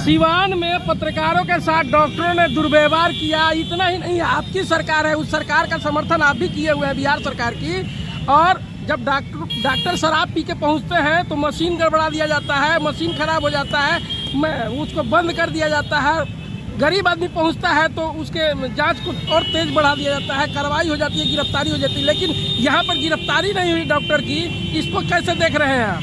सिवान में पत्रकारों के साथ डॉक्टरों ने दुर्व्यवहार किया। इतना ही नहीं, आपकी सरकार है, उस सरकार का समर्थन आप भी किए हुए हैं, बिहार सरकार की। और जब डॉक्टर शराब पी के पहुंचते हैं तो मशीन गड़बड़ा दिया जाता है, मशीन खराब हो जाता है, उसको बंद कर दिया जाता है। गरीब आदमी पहुंचता है तो उसके जांच को और तेज बढ़ा दिया जाता है, कार्रवाई हो जाती है, गिरफ्तारी हो जाती है। लेकिन यहाँ पर गिरफ्तारी नहीं हुई डॉक्टर की, इसको कैसे देख रहे हैं आप?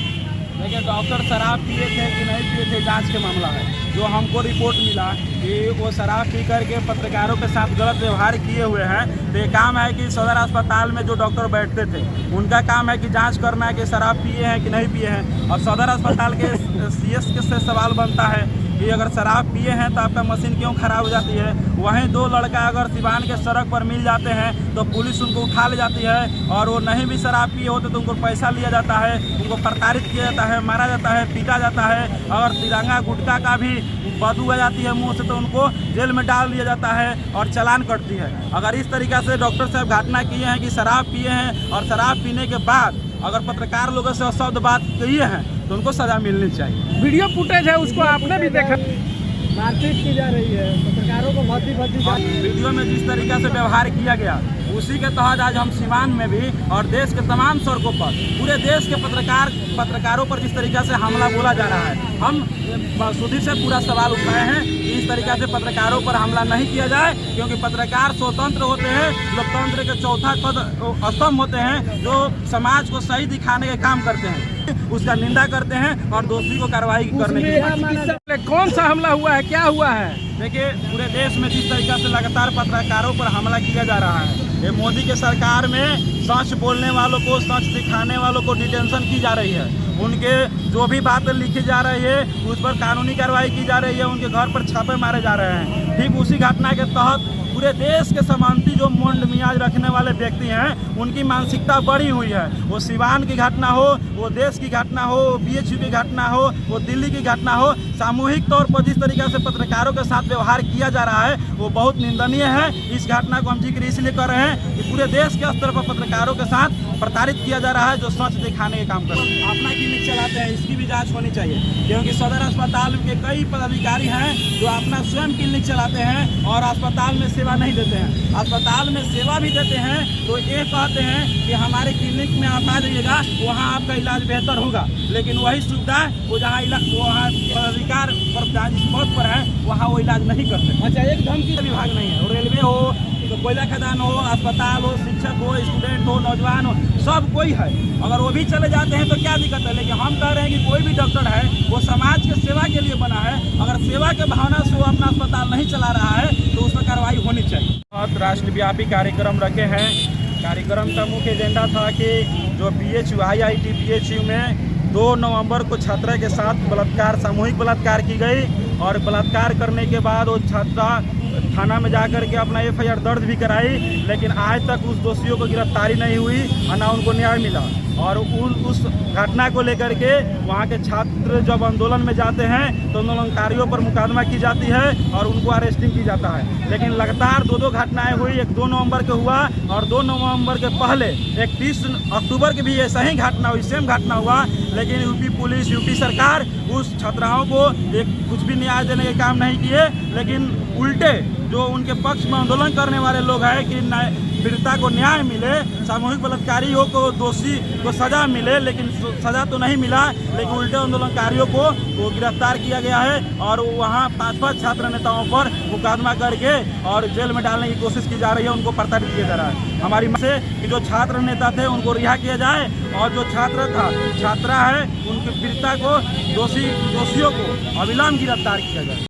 देखिए, डॉक्टर शराब पिए थे कि नहीं पिए थे जांच के मामला है। जो हमको रिपोर्ट मिला कि वो शराब पी करके पत्रकारों के साथ गलत व्यवहार किए हुए हैं। तो ये काम है कि सदर अस्पताल में जो डॉक्टर बैठते थे उनका काम है कि जांच करना है कि शराब पिए हैं कि नहीं पिए हैं। और सदर अस्पताल के CS के से सवाल बनता है कि अगर शराब पिए हैं तो आपका मशीन क्यों खराब हो जाती है। वहीं दो लड़का अगर सिवान के सड़क पर मिल जाते हैं तो पुलिस उनको उठा ले जाती है, और वो नहीं भी शराब पिए होते तो उनको पैसा लिया जाता है, उनको प्रताड़ित किया जाता है, मारा जाता है, पीटा जाता है। अगर तिरंगा गुटखा का भी बदबू आ जाती है मुंह से तो उनको जेल में डाल दिया जाता है और चालान कटती है। अगर इस तरीक़ा से डॉक्टर साहब घटना किए हैं कि शराब पिए हैं और शराब पीने के बाद अगर पत्रकार लोगों से अशब्द बात किए हैं तो उनको सजा मिलनी चाहिए। वीडियो फुटेज है, उसको आपने भी देखा। मारपीट की जा रही है, पत्रकारों को भर्ती वीडियो में जिस तरीके से व्यवहार किया गया उसी के तहत आज हम सिवान में भी और देश के तमाम सड़कों पर पूरे देश के पत्रकारों पर जिस तरीके से हमला बोला जा रहा है, हम सुधी से पूरा सवाल उठाए हैं कि इस तरीके से पत्रकारों पर हमला नहीं किया जाए, क्योंकि पत्रकार स्वतंत्र होते हैं, लोकतंत्र के चौथा स्तंभ होते हैं, जो समाज को सही दिखाने के काम करते हैं। उसका निंदा करते हैं और दोषी को कार्रवाई करने की। कौन सा हमला हुआ है, क्या हुआ है? देखिए, पूरे देश में जिस तरीके से लगातार पत्रकारों पर हमला किया जा रहा है, ये मोदी के सरकार में सच बोलने वालों को, सच दिखाने वालों को डिटेंशन की जा रही है। उनके जो भी बातें लिखी जा रही है उस पर कानूनी कार्रवाई की जा रही है, उनके घर पर छापे मारे जा रहे हैं। ठीक उसी घटना के तहत पूरे देश के समांती जो मुंड मियाज रखने वाले व्यक्ति हैं उनकी मानसिकता बढ़ी हुई है। वो सिवान की घटना हो, वो देश की घटना हो, BHU की घटना हो, वो दिल्ली की घटना हो, सामूहिक तौर पर जिस तरीके से पत्रकारों के साथ व्यवहार किया जा रहा है वो बहुत निंदनीय है। इस घटना को हम जिक्र इसलिए कर रहे हैं कि पूरे देश के स्तर पर पत्रकारों के साथ प्रताड़ित किया जा रहा है, जो सच दिखाने के काम कर रहे हैं। अपना क्लिनिक चलाते हैं, इसकी भी जाँच होनी चाहिए, क्योंकि सदर अस्पताल के कई पदाधिकारी हैं जो अपना स्वयं क्लिनिक चलाते हैं और अस्पताल में सेवा नहीं देते हैं। अस्पताल में सेवा भी देते हैं तो ये कहते हैं कि हमारे क्लिनिक में आप आ जाइएगा, वहाँ आपका इलाज बेहतर होगा, लेकिन वही सुविधा वो जहाँ वहाँ पदाधिकार पर जिस पद पर है वहाँ वो इलाज नहीं करते। अच्छा, एक धमकी विभाग नहीं है, रेलवे हो तो कोयला खदान हो, अस्पताल हो, शिक्षक हो, स्टूडेंट हो, नौजवान हो, सब कोई है। अगर वो भी चले जाते हैं तो क्या दिक्कत है, लेकिन हम कह रहे हैं कि कोई भी डॉक्टर है वो समाज के सेवा के लिए बना है। अगर सेवा के भावना से वो अपना अस्पताल नहीं चला रहा है तो उस पर कार्रवाई होनी चाहिए। बहुत राष्ट्रव्यापी कार्यक्रम रखे हैं। कार्यक्रम का मुख्य एजेंडा था कि जो BHU IIT BHU में 2 नवंबर को छात्रा के साथ बलात्कार, सामूहिक बलात्कार की गई, और बलात्कार करने के बाद वो छात्रा थाना में जाकर के अपना FIR दर्ज भी कराई, लेकिन आज तक उस दोषियों को गिरफ्तारी नहीं हुई और ना उनको न्याय मिला। और उस घटना को लेकर के वहाँ के छात्र जब आंदोलन में जाते हैं तो आंदोलनकारियों पर मुकदमा की जाती है और उनको अरेस्टिंग की जाता है। लेकिन लगातार 2 घटनाएं हुई, एक 2 नवंबर को हुआ और 2 नवंबर के पहले एक 30 अक्टूबर की भी ऐसा ही घटना हुई, सेम घटना हुआ। लेकिन यूपी पुलिस, यूपी सरकार उस छात्राओं को कुछ भी न्याय देने के काम नहीं किए, लेकिन उल्टे जो उनके पक्ष में आंदोलन करने वाले लोग हैं कि पीड़िता को न्याय मिले, सामूहिक बलात्कारियों को, दोषी को सजा मिले, लेकिन सजा तो नहीं मिला, लेकिन उल्टे आंदोलनकारियों को वो गिरफ्तार किया गया है और वहाँ 5 छात्र नेताओं पर मुकदमा करके और जेल में डालने की कोशिश की जा रही है, उनको प्रताड़ित किया जा रहा है। हमारी मांग है कि जो छात्र नेता थे उनको रिहा किया जाए और जो छात्रा है उनके पीड़िता को, दोषियों को अविलंब गिरफ्तार किया जाए।